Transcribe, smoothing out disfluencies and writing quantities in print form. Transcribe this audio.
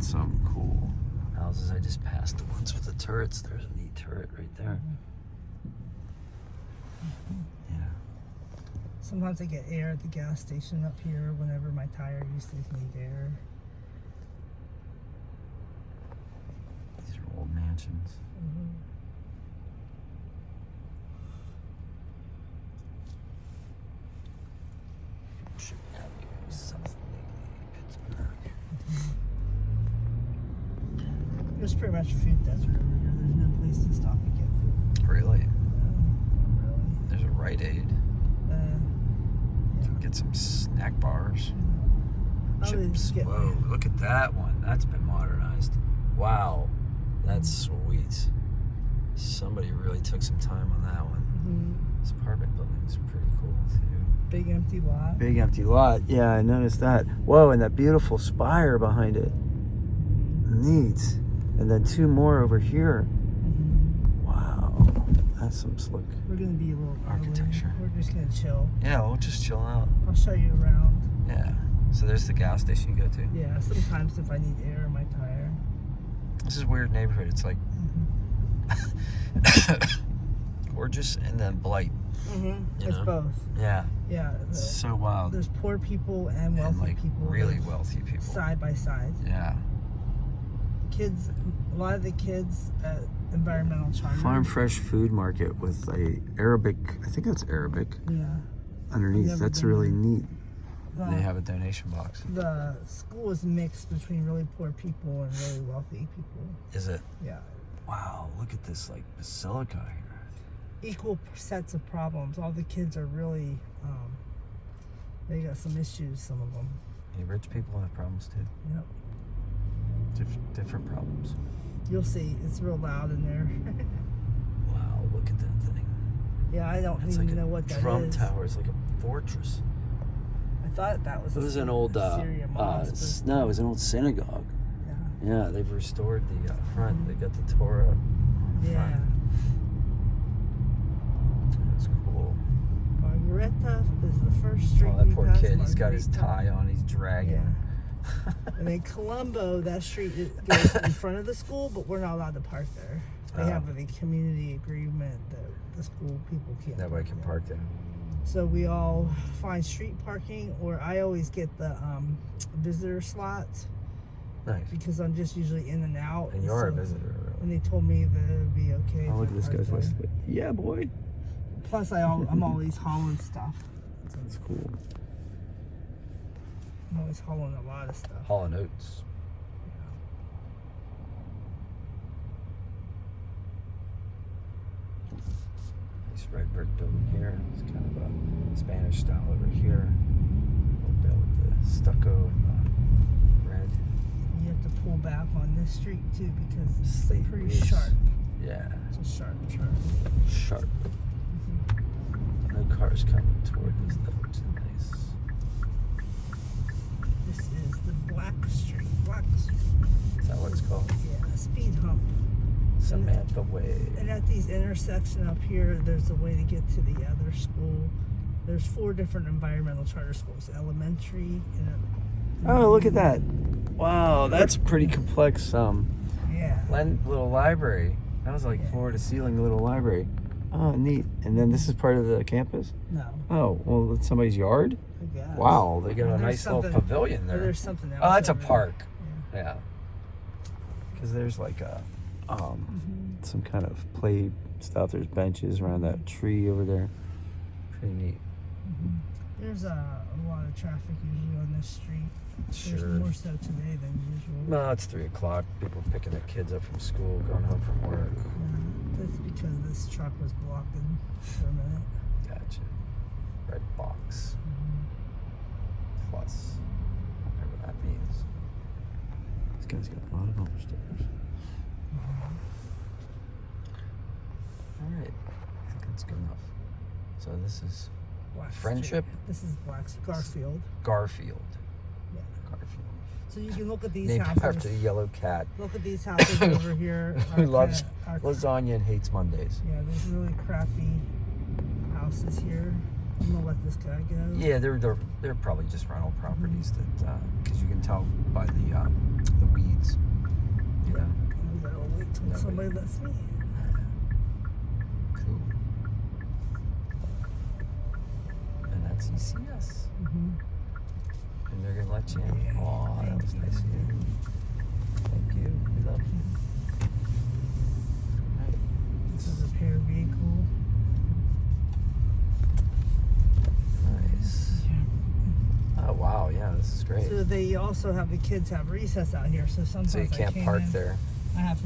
at some cool houses. I just passed the ones with the turrets. There's a neat turret right there. Yeah. Sometimes I get air at the gas station up here whenever my tire usage need air. These are old mansions. South Pittsburgh. There's pretty much a food desert over here. There's no place to stop and get food. Really? Really? There's a Rite Aid. Get some snack bars. Chips. Whoa, look at that one. That's been modernized. Wow, that's sweet. Somebody really took some time on that one. This apartment building's pretty cool too. Big empty lot. Big empty lot. Yeah, I noticed that. Whoa, and that beautiful spire behind it. Neat. And then two more over here. Wow, that's some slick. We're gonna be a little architecture. We're just gonna chill. Yeah, we'll just chill out. I'll show you around. Yeah. So there's the gas station you go to. Yeah, sometimes if I need air in my tire. This is a weird neighborhood. It's like gorgeous and then blight. It's both. Yeah. Yeah. It's so wild. There's poor people and wealthy like people. Really wealthy people. Side by side. Yeah. Kids, a lot of the kids at environmental charter. Farm fresh food market with a Arabic, I think that's Arabic. Yeah. Underneath. That's really neat. They have a donation box. The school is mixed between really poor people and really wealthy people. Is it? Yeah. Wow, look at this like basilica here. Equal sets of problems. All the kids are really, they got some issues, some of them. Any rich people have problems too. Yep. Different problems. You'll see. It's real loud in there. Wow, look at that thing. Yeah, I don't even know what that is. Trump Tower is like a fortress. I thought that was. It was an old Syrian mosque, no, it was an old synagogue. Yeah. Yeah, they've restored the front. They got the Torah. Yeah. That's cool. Margareta is the first street. Oh, that we poor passed, kid. He's got his Margarita. tie on. He's dragging. Yeah. And then Colombo, that street goes in front of the school, but we're not allowed to park there. They have a community agreement that the school people can't. Nobody can park there. So we all find street parking, or I always get the visitor slot. Nice. Because I'm just usually in and out. And you're a visitor, really. And they told me that it would be okay. Oh, look at this guy's list. Yeah, boy. Plus, I'm always hauling stuff. That's cool. I'm always hauling a lot of stuff. Hauling oats. Nice red brick building here. It's kind of a Spanish style over here. A little bit with the stucco and the red. You have to pull back on this street too because it's Sleep pretty is- sharp. Yeah. It's a sharp turn. Sharp. No cars coming toward us though, which is nice. This is the Black Street. Black Street. Is that what it's called? Yeah, speed hump. Samantha Way. And at these intersections up here, there's a way to get to the other school. There's 4 different environmental charter schools, elementary and Oh, look at that. Wow, that's pretty complex yeah. little library. That was like floor to ceiling little library. Oh, neat. And then this is part of the campus? No. Oh, well, it's somebody's yard? I guess. Wow, they got a There's nice little something- pavilion there. There's something else. Oh, that's a over there. park. Yeah. Because there's like a some kind of play stuff. There's benches around that tree over there. Pretty neat. There's a lot of traffic usually on this street. Sure. There's more so today than usual. No, it's 3 o'clock. People picking their kids up from school, going home from work. That's because this truck was blocking for a minute. Gotcha. Red box. Plus. Whatever that means. This guy's got a lot of bumper stickers. Alright. I think that's good enough. So this is Black Friendship? Street. This is Garfield. Garfield. Yeah. Garfield. So you can look at these Named houses. after the yellow cat Look at these houses over here. who loves are lasagna and hates Mondays. Yeah, there's really crappy houses here. I'm gonna let this guy go. Yeah, they're probably just rental properties that because you can tell by the weed weeds. You know. I'll wait till somebody lets me. Cool. And that's ECS. And they're gonna let you in. Oh, that was nice of you. Thank you. We love you. Right. This is a repair vehicle. Nice. Oh wow, yeah, this is great. So they also have the kids have recess out here, so sometimes So you can't park there. I have to